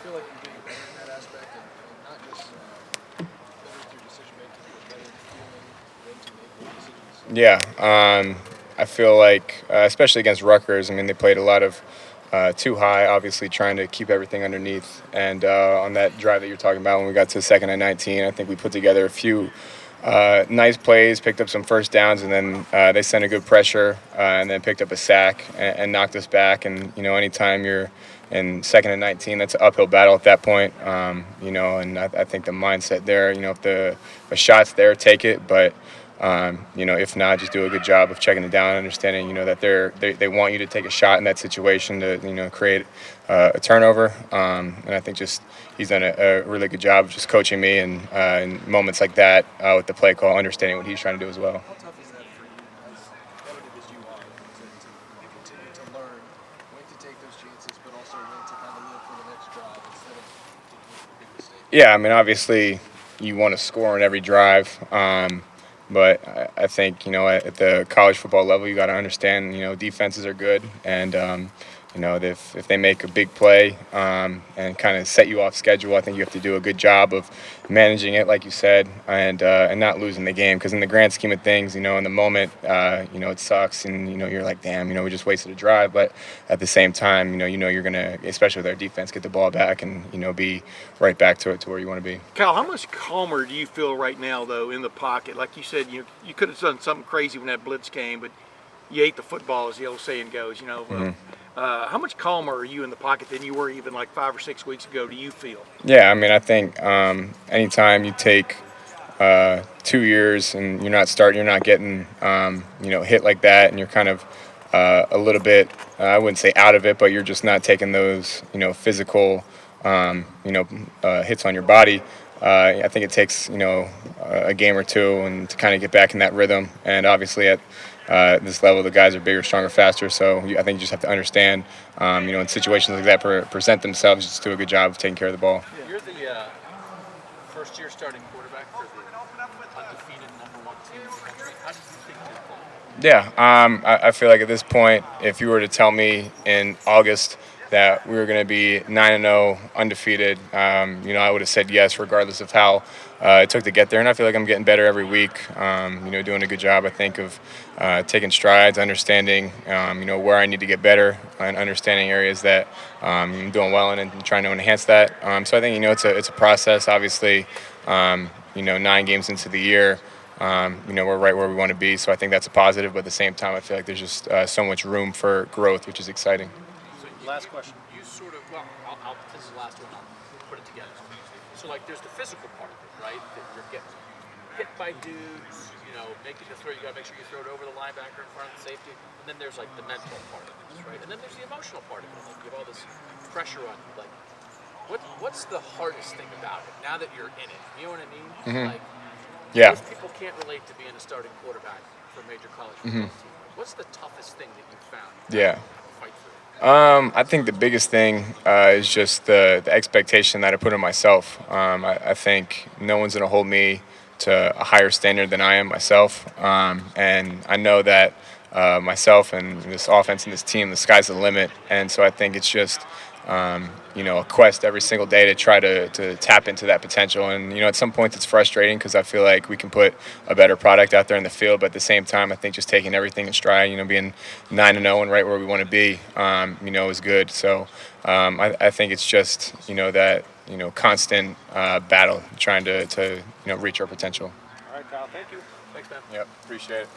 feel like you're getting better in that aspect, and not just better with your decision making, but better at feeling when to make good decisions? Yeah, I feel like, especially against Rutgers, I mean, they played a lot of too high, obviously trying to keep everything underneath. And on that drive that you're talking about, when we got to second and 19, I think we put together a few nice plays, picked up some first downs, and then they sent a good pressure, and then picked up a sack and knocked us back. And anytime you're in second and 19, that's an uphill battle at that point. And I think the mindset there, if the shot's there, take it, but. If not, just do a good job of checking it down, understanding, that they want you to take a shot in that situation to, create a turnover. And I think just he's done a really good job of just coaching me and in moments like that with the play call, understanding what he's trying to do as well. How tough is that for you, as competitive as you are, to continue to learn when to take those chances, but also when to kind of live for the next drive instead of taking a big mistake? Yeah, I mean, obviously you want to score on every drive. But I think, at the college football level, you got to understand, defenses are good. And, if they make a big play and kind of set you off schedule, I think you have to do a good job of managing it, like you said, and not losing the game. Because in the grand scheme of things, in the moment, it sucks. And, you're like, damn, we just wasted a drive. But at the same time, you're going to, especially with our defense, get the ball back and, be right back to where you want to be. Cal, how much calmer do you feel right now, though, in the pocket? Like you said, you could have done something crazy when that blitz came, but you ate the football, as the old saying goes. How much calmer are you in the pocket than you were even like 5 or 6 weeks ago? Do you feel? Yeah, I mean, I think anytime you take 2 years and you're not getting, hit like that, and you're kind of a little bit, I wouldn't say out of it, but you're just not taking those, physical, hits on your body. I think it takes, a game or two and to kind of get back in that rhythm. And obviously at this level, the guys are bigger, stronger, faster. So I think you just have to understand, in situations like that present themselves, just do a good job of taking care of the ball. You're the first-year starting quarterback for the undefeated #1 team in the country. How did you think this played? Yeah, I feel like at this point, if you were to tell me in August that we were going to be 9-0, undefeated, I would have said yes, regardless of how it took to get there. And I feel like I'm getting better every week. Doing a good job, I think, of taking strides, understanding, where I need to get better, and understanding areas that I'm doing well in, and trying to enhance that. So I think, it's a process. Obviously, 9 games into the year. We're right where we want to be, so I think that's a positive. But at the same time, I feel like there's just so much room for growth, which is exciting. So last question. You sort of, this is the last one. I'll put it together. So like, there's the physical part of it, right? That you're getting hit by dudes, making the throw. You got to make sure you throw it over the linebacker in front of the safety. And then there's like the mental part of it, right? And then there's the emotional part of it. Like, you have all this pressure on you. Like, what's the hardest thing about it now that you're in it? You know what I mean? Mm-hmm. Like, Yeah. most people can't relate to being a starting quarterback for a major college football team. What's the toughest thing that you've found? Yeah. To fight through? I think the biggest thing is just the expectation that I put on myself. I think no one's going to hold me to a higher standard than I am myself. And I know that myself and this offense and this team, the sky's the limit. And so I think it's just, a quest every single day to try to tap into that potential. And, at some points it's frustrating because I feel like we can put a better product out there in the field. But at the same time, I think just taking everything in stride, being 9-0 and right where we want to be, is good. So I think it's just, that, constant battle trying to reach our potential. All right, Kyle. Thank you. Thanks, man. Yep, appreciate it.